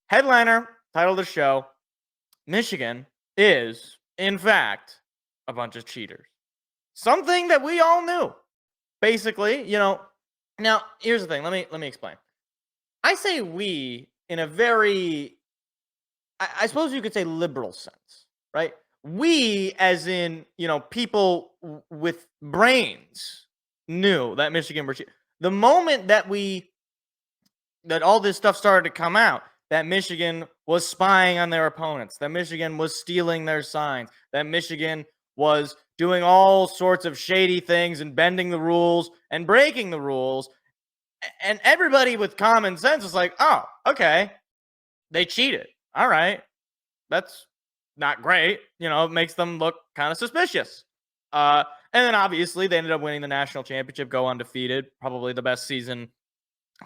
Headliner, title of the show, Michigan is, in fact, a bunch of cheaters. Something that we all knew. Basically, now here's the thing. Let me explain. I say we in a very, I suppose you could say, liberal sense, right? We, as in, people with brains, knew that Michigan were cheating. The moment that all this stuff started to come out, that Michigan was spying on their opponents, that Michigan was stealing their signs, that Michigan was doing all sorts of shady things and bending the rules and breaking the rules. And everybody with common sense is like, oh, okay, they cheated. All right, that's not great. It makes them look kind of suspicious. And then obviously they ended up winning the national championship, go undefeated, probably the best season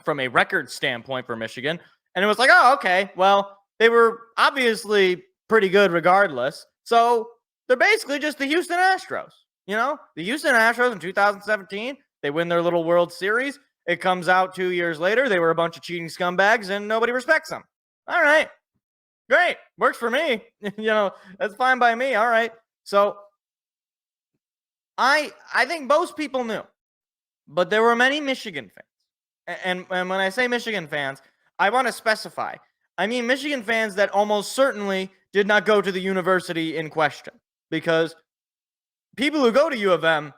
from a record standpoint for Michigan. And it was like, oh, okay, well, they were obviously pretty good regardless. So they're basically just the Houston Astros. The Houston Astros in 2017, they win their little World Series. It comes out 2 years later, they were a bunch of cheating scumbags and nobody respects them. All right, great, works for me. That's fine by me. All right. So I think most people knew, but there were many Michigan fans. And when I say Michigan fans, I want to specify. I mean Michigan fans that almost certainly did not go to the university in question, because people who go to U of M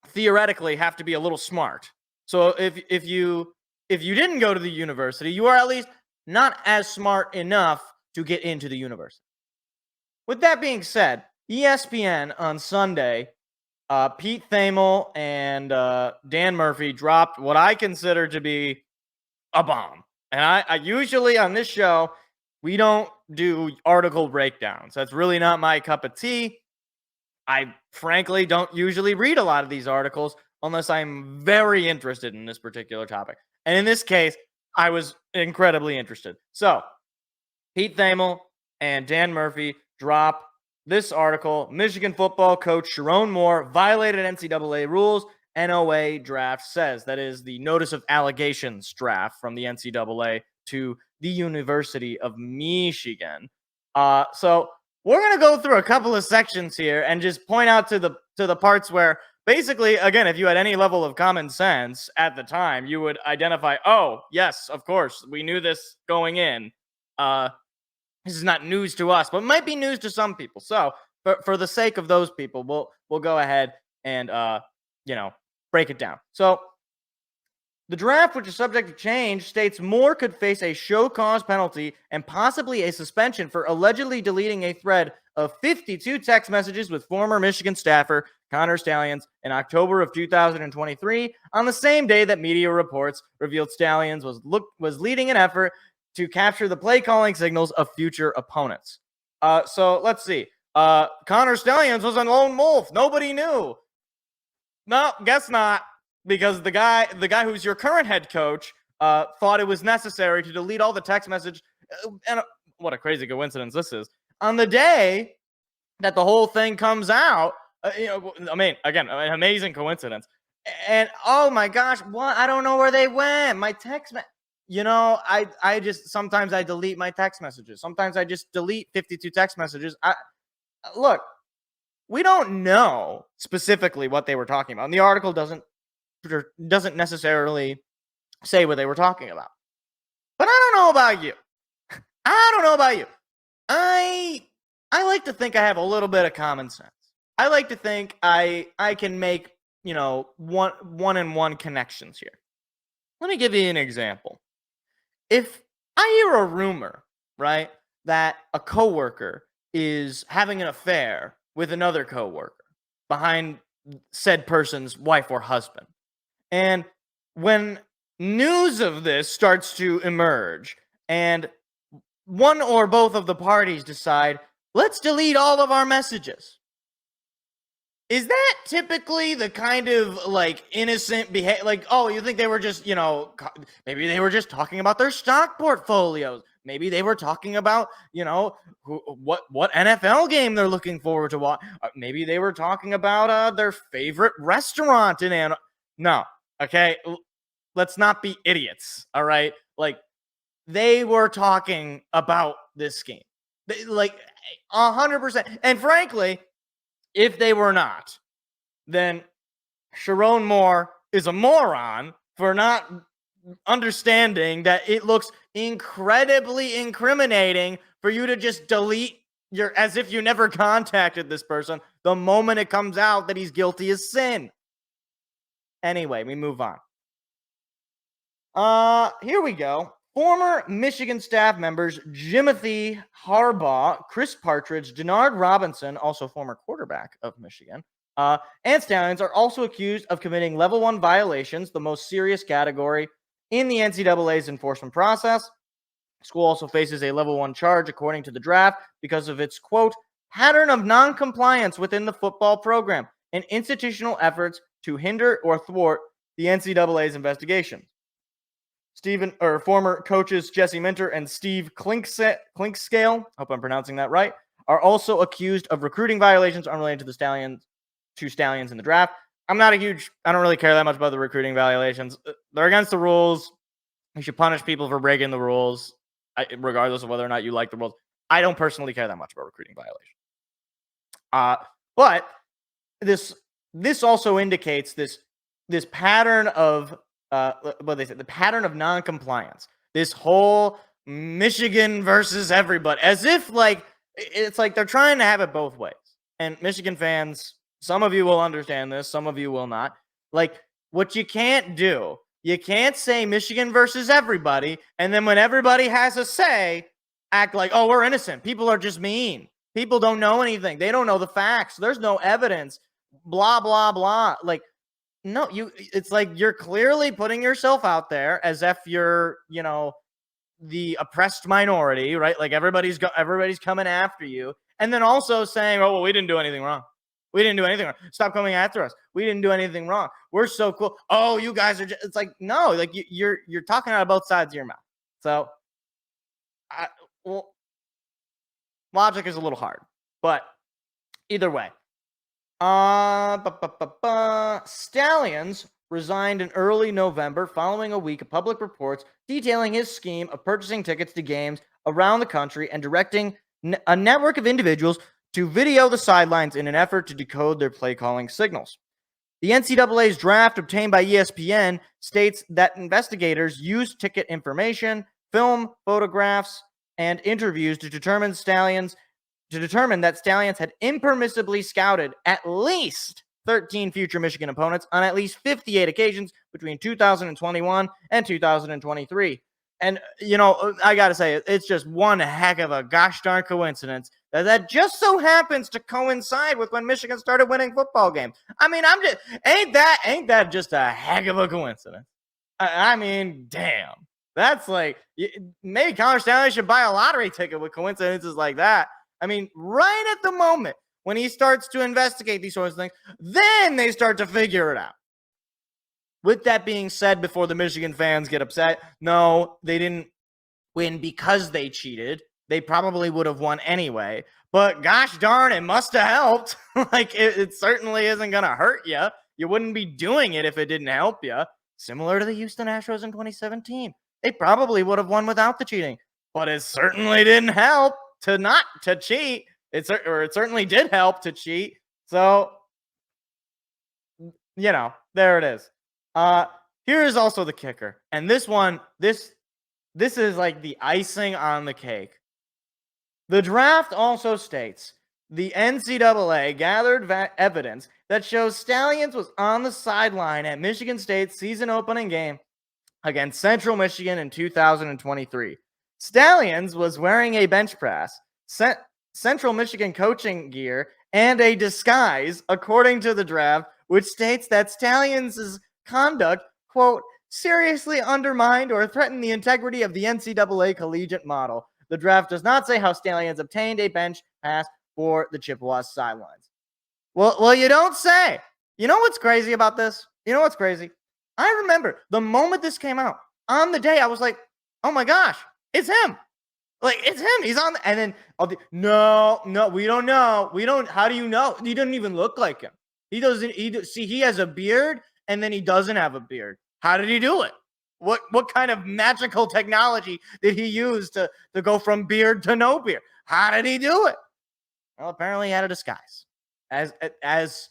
theoretically have to be a little smart. So if you didn't go to the university, you are at least not as smart enough to get into the university. With that being said, ESPN on Sunday, Pete Thamel and Dan Murphy dropped what I consider to be a bomb. And I usually on this show, we don't do article breakdowns. That's really not my cup of tea. I frankly don't usually read a lot of these articles unless I'm very interested in this particular topic. And in this case, I was incredibly interested. So, Pete Thamel and Dan Murphy drop this article. Michigan football coach Sharon Moore violated NCAA rules. NOA draft says. That is the notice of allegations draft from the NCAA to the University of Michigan. So we're going to go through a couple of sections here and just point out to the parts where basically, again, if you had any level of common sense at the time, you would identify, oh, yes, of course, we knew this going in. This is not news to us, but might be news to some people. So for the sake of those people, we'll go ahead and break it down. So the draft, which is subject to change, states Moore could face a show cause penalty and possibly a suspension for allegedly deleting a thread of 52 text messages with former Michigan staffer Conor Stallions in October of 2023, on the same day that media reports revealed Stallions was leading an effort to capture the play calling signals of future opponents. So let's see. Conor Stallions was a lone wolf. Nobody knew. No, guess not. Because the guy who's your current head coach thought it was necessary to delete all the text message. And what a crazy coincidence this is. On the day that the whole thing comes out, again, an amazing coincidence. And oh my gosh, what? I don't know where they went. My text I just sometimes I delete my text messages. Sometimes I just delete 52 text messages. Look, we don't know specifically what they were talking about. And the article doesn't necessarily say what they were talking about. But I don't know about you. I like to think I have a little bit of common sense. I like to think I can make, one-on-one connections here. Let me give you an example. If I hear a rumor, right, that a coworker is having an affair with another coworker behind said person's wife or husband, and when news of this starts to emerge and one or both of the parties decide, let's delete all of our messages, is that typically the kind of innocent behavior? Like, oh, you think they were just, maybe they were just talking about their stock portfolios. Maybe they were talking about, what NFL game they're looking forward to watch. Maybe they were talking about their favorite restaurant in No, okay, let's not be idiots. All right, they were talking about this scheme. Like 100%. And frankly, if they were not, then Sharon Moore is a moron for not understanding that it looks incredibly incriminating for you to just delete as if you never contacted this person the moment it comes out that he's guilty as sin. Anyway, we move on. Here we go. Former Michigan staff members Jimothy Harbaugh, Chris Partridge, Denard Robinson, also former quarterback of Michigan, and Stallions are also accused of committing level 1 violations, the most serious category in the NCAA's enforcement process. The school also faces a level 1 charge, according to the draft, because of its, quote, pattern of non-compliance within the football program and institutional efforts to hinder or thwart the NCAA's investigation. Former coaches Jesse Minter and Steve Clinkscale, hope I'm pronouncing that right, are also accused of recruiting violations unrelated to the Stallions in the draft. I don't really care that much about the recruiting violations. They're against the rules. You should punish people for breaking the rules, regardless of whether or not you like the rules. I don't personally care that much about recruiting violations. But this also indicates this pattern of the pattern of non-compliance. This whole Michigan versus everybody, as if it's like they're trying to have it both ways. And Michigan fans, some of you will understand this, some of you will not. Like, what you can't do, you can't say Michigan versus everybody, and then when everybody has a say, act like, oh, we're innocent. People are just mean. People don't know anything. They don't know the facts. There's no evidence. Blah, blah, blah. Like, no, it's like you're clearly putting yourself out there as if you're, the oppressed minority, right? Like everybody's coming after you. And then also saying, oh, well, we didn't do anything wrong. We didn't do anything wrong. Stop coming after us. We didn't do anything wrong. We're so cool. Oh, you guys are just, it's like, no, like you're talking out of both sides of your mouth. So, logic is a little hard, but either way. Stallions resigned in early November following a week of public reports detailing his scheme of purchasing tickets to games around the country and directing a network of individuals to video the sidelines in an effort to decode their play calling signals. The NCAA's draft obtained by ESPN states that investigators used ticket information, film, photographs, and interviews to determine that Stallions had impermissibly scouted at least 13 future Michigan opponents on at least 58 occasions between 2021 and 2023. And, I got to say, it's just one heck of a gosh darn coincidence that just so happens to coincide with when Michigan started winning football games. I mean, ain't that just a heck of a coincidence? I mean, damn. That's like, maybe Conor Stallion should buy a lottery ticket with coincidences like that. I mean, right at the moment when he starts to investigate these sorts of things, then they start to figure it out. With that being said, before the Michigan fans get upset, no, they didn't win because they cheated. They probably would have won anyway. But gosh darn, it must have helped. Like, it certainly isn't going to hurt you. You wouldn't be doing it if it didn't help you. Similar to the Houston Astros in 2017. They probably would have won without the cheating. But it certainly didn't help to cheat. It certainly did help to cheat. So, there it is. Here is also the kicker. And this is like the icing on the cake. The draft also states the NCAA gathered evidence that shows Stallions was on the sideline at Michigan State's season opening game against Central Michigan in 2023. Stallions was wearing a bench press, Central Michigan coaching gear, and a disguise, according to the draft, which states that Stallions' conduct, quote, seriously undermined or threatened the integrity of the NCAA collegiate model. The draft does not say how Stallions obtained a bench pass for the Chippewas sidelines. Well, you don't say. You know what's crazy about this? I remember the moment this came out, on the day, I was like, oh my gosh, it's him. Like, it's him. He's on. And then, no, we don't know. How do you know? He doesn't even look like him. He has a beard, and then he doesn't have a beard. How did he do it? What kind of magical technology did he use to go from beard to no beard? How did he do it? Well, apparently he had a disguise. As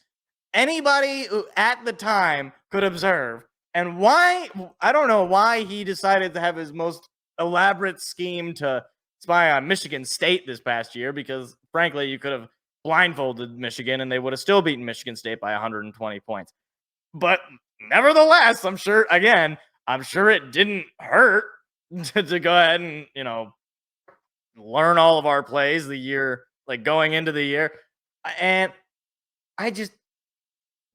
anybody at the time could observe. And why, I don't know why he decided to have his most elaborate scheme to spy on Michigan State this past year, because frankly, you could have blindfolded Michigan and they would have still beaten Michigan State by 120 points. But nevertheless, I'm sure it didn't hurt to go ahead and, learn all of our plays the year, like going into the year. And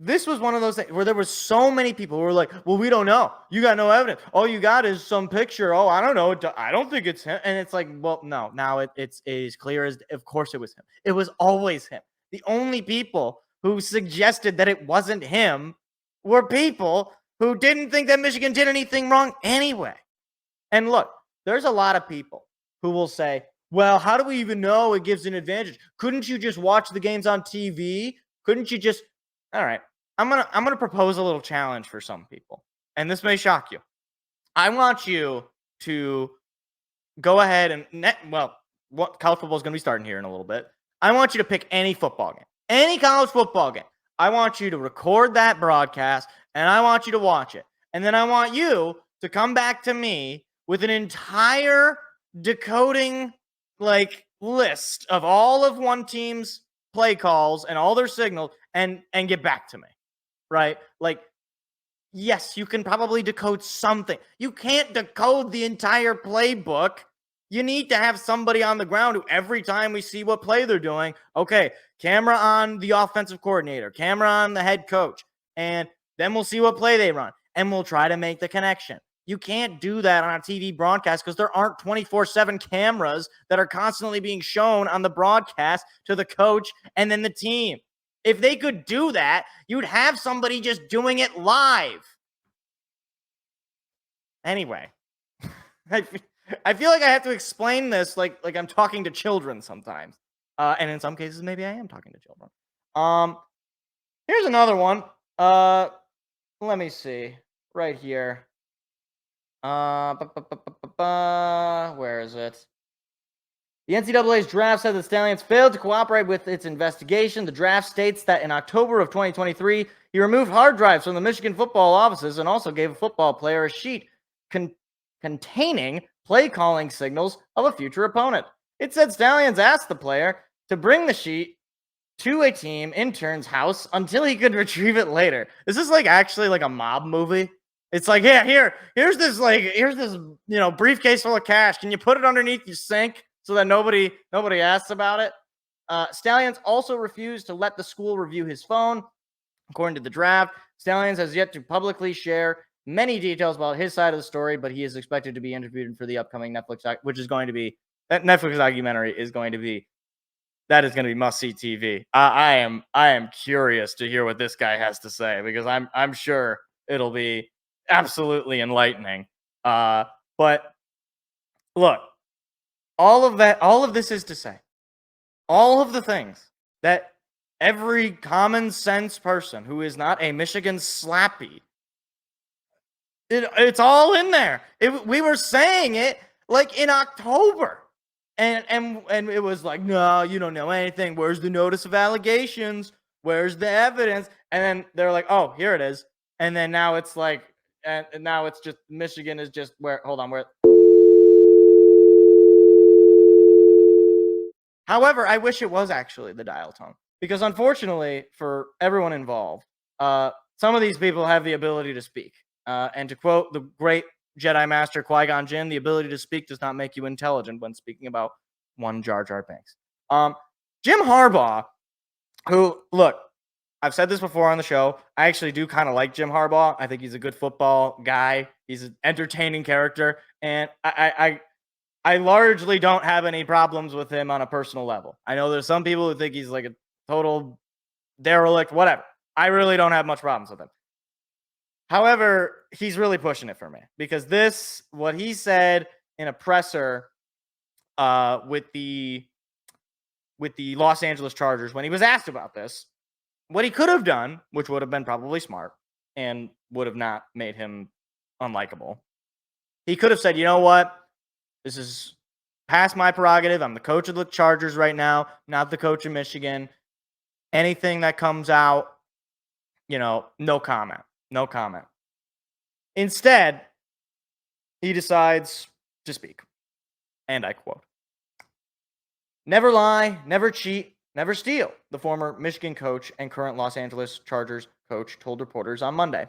this was one of those things where there were so many people who were like, well, we don't know. You got no evidence. All you got is some picture. Oh, I don't know. I don't think it's him. And it's like, well, no, now it's as clear as, of course it was him. It was always him. The only people who suggested that it wasn't him were people who didn't think that Michigan did anything wrong anyway. And look, there's a lot of people who will say, well, how do we even know it gives an advantage? Couldn't you just watch the games on TV? Couldn't you just... All right, I'm gonna propose a little challenge for some people, and this may shock you. I want you to go ahead and what college football is going to be starting here in a little bit. I want you to pick any football game, any college football game. I want you to record that broadcast, and I want you to watch it, and then I want you to come back to me with an entire decoding list of all of one team's play calls and all their signals, and get back to me, right? Yes, you can probably decode something. You can't decode the entire playbook. You need to have somebody on the ground who, every time we see what play they're doing, okay, camera on the offensive coordinator, camera on the head coach, and then we'll see what play they run, and we'll try to make the connection. You can't do that on a TV broadcast because there aren't 24/7 cameras that are constantly being shown on the broadcast to the coach and then the team. If they could do that, you'd have somebody just doing it live. Anyway, I feel like I have to explain this like I'm talking to children sometimes. And in some cases, maybe I am talking to children. Here's another one. Let me see. Right here. Where is it? The NCAA's draft said the Stallions failed to cooperate with its investigation. The draft states that in October of 2023, he removed hard drives from the Michigan football offices and also gave a football player a sheet containing play calling signals of a future opponent. It said Stallions asked the player to bring the sheet to a team intern's house until he could retrieve it later. Is this actually a mob movie? It's like, yeah, here's this briefcase full of cash. Can you put it underneath your sink so that nobody asks about it? Stallions also refused to let the school review his phone. According to the draft, Stallions has yet to publicly share many details about his side of the story, but he is expected to be interviewed for the upcoming Netflix, which is going to be, that Netflix documentary is going to be, that is going to be must-see TV. I am curious to hear what this guy has to say, because I'm sure it'll be absolutely enlightening. But look, all of this is to say, all of the things that every common sense person who is not a Michigan slappy, it's all in there. We were saying it in October. And it was like, no, you don't know anything. Where's the notice of allegations? Where's the evidence? And then they're like, oh, here it is. And then now it's and now it's just Michigan is just where. Hold on, where. However, I wish it was actually the dial tone, because unfortunately for everyone involved, some of these people have the ability to speak. And to quote the great Jedi Master Qui-Gon Jinn, the ability to speak does not make you intelligent when speaking about one Jar Jar Binks. Jim Harbaugh, who, look, I've said this before on the show, I actually do kind of like Jim Harbaugh. I think he's a good football guy. He's an entertaining character, and I largely don't have any problems with him on a personal level. I know there's some people who think he's like a total derelict, whatever. I really don't have much problems with him. However, he's really pushing it for me, because what he said in a presser with the Los Angeles Chargers, when he was asked about this, what he could have done, which would have been probably smart and would have not made him unlikable, He could have said, you know what? This is past my prerogative. I'm the coach of the Chargers right now, not the coach of Michigan. Anything that comes out, no comment. No comment. Instead, he decides to speak. And I quote, "Never lie, never cheat, never steal," the former Michigan coach and current Los Angeles Chargers coach told reporters on Monday.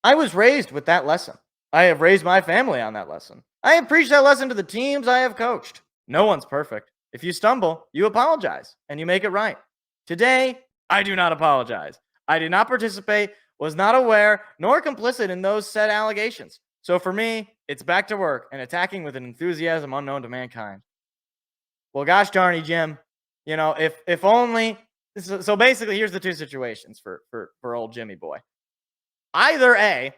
"I was raised with that lesson. I have raised my family on that lesson. I have preached that lesson to the teams I have coached. No one's perfect. If you stumble, you apologize and you make it right. Today, I do not apologize. I did not participate, was not aware, nor complicit in those said allegations. So for me, it's back to work and attacking with an enthusiasm unknown to mankind." Well, gosh darn you, Jim. If only. So basically, here's the two situations for old Jimmy boy. Either A,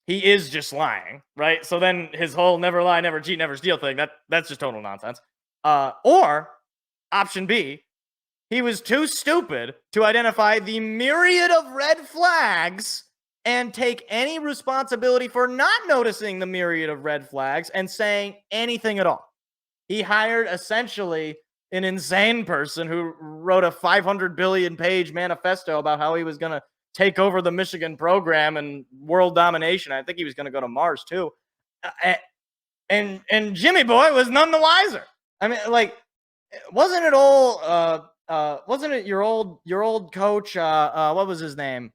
he is just lying, right? So then his whole never lie, never cheat, never steal thing, that's just total nonsense. Or option B, he was too stupid to identify the myriad of red flags and take any responsibility for not noticing the myriad of red flags and saying anything at all. He hired essentially an insane person who wrote a 500 billion page manifesto about how he was going to take over the Michigan program and world domination. I think he was going to go to Mars too. And Jimmy boy was none the wiser. I mean, like, wasn't it your old coach? What was his name?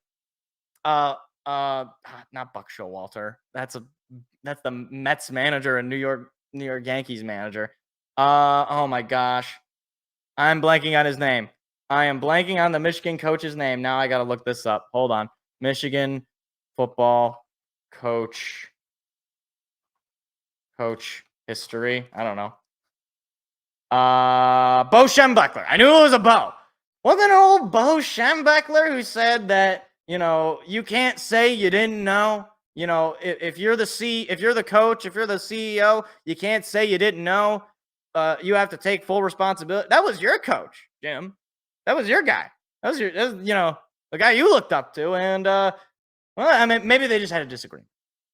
Not Buck Showalter. That's the Mets manager and New York Yankees manager. Oh my gosh. I'm blanking on his name. I am blanking on the Michigan coach's name. Now I got to look this up. Hold on. Michigan football coach history. I don't know. Bo Schembechler. I knew it was a Bo. Wasn't it old Bo Schembechler who said that, you can't say you didn't know? If you're the coach, if you're the CEO, you can't say you didn't know. You have to take full responsibility. That was your coach, Jim. That was your guy. That was the guy you looked up to. And I mean, maybe they just had a disagreement.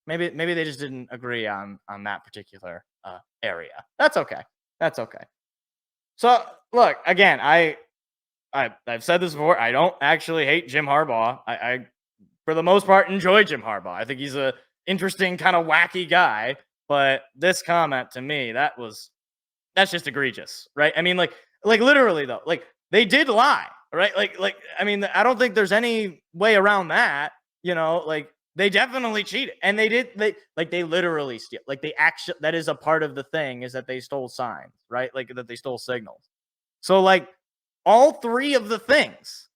Maybe they just didn't agree on that particular area. That's okay. So look, again, I've said this before. I don't actually hate Jim Harbaugh. I for the most part enjoy Jim Harbaugh. I think he's a interesting, kind of wacky guy. But this comment to me, that's just egregious, right? I mean, like literally though, like they did lie, right? Like I mean, I don't think there's any way around that. Like they definitely cheated, and they literally steal. Like they actually, that is a part of the thing, is that they stole signs, right? Like that they stole signals. So like all three of the things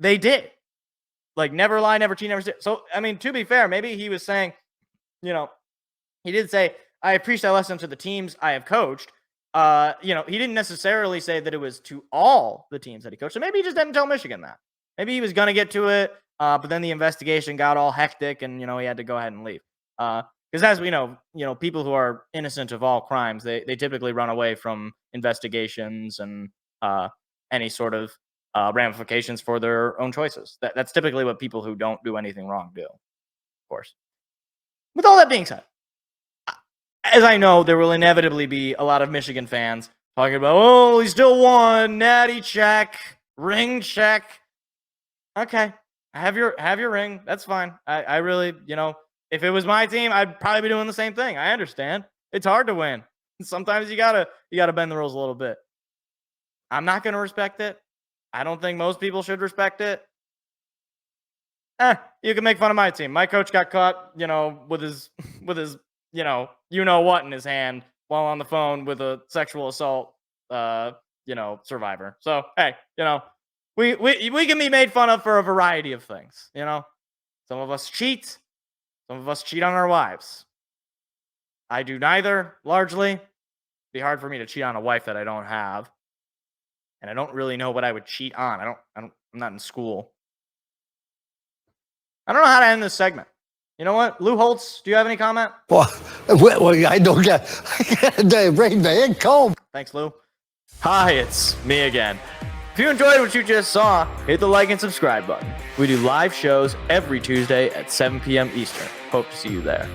they did, like never lie, never cheat, never steal. So I mean, to be fair, maybe he was saying, he did say, I preached that lesson to the teams I have coached. He didn't necessarily say that it was to all the teams that he coached. So maybe he just didn't tell Michigan that. Maybe he was going to get to it, but then the investigation got all hectic and, he had to go ahead and leave. Because as we know, people who are innocent of all crimes, they typically run away from investigations and any sort of ramifications for their own choices. That's typically what people who don't do anything wrong do, of course. With all that being said, as I know, there will inevitably be a lot of Michigan fans talking about, oh, he still won, natty check, ring check. Okay, have your ring. That's fine. I really, if it was my team, I'd probably be doing the same thing. I understand. It's hard to win. Sometimes you gotta bend the rules a little bit. I'm not gonna respect it. I don't think most people should respect it. You can make fun of my team. My coach got caught, with his what in his hand while on the phone with a sexual assault, survivor. So, hey, we can be made fun of for a variety of things, Some of us cheat. Some of us cheat on our wives. I do neither, largely. It'd be hard for me to cheat on a wife that I don't have. And I don't really know what I would cheat on. I'm not in school. I don't know how to end this segment. You know what? Lou Holtz, do you have any comment? Well, I don't get the brain man comb. Thanks, Lou. Hi, it's me again. If you enjoyed what you just saw, hit the like and subscribe button. We do live shows every Tuesday at 7 p.m. Eastern. Hope to see you there.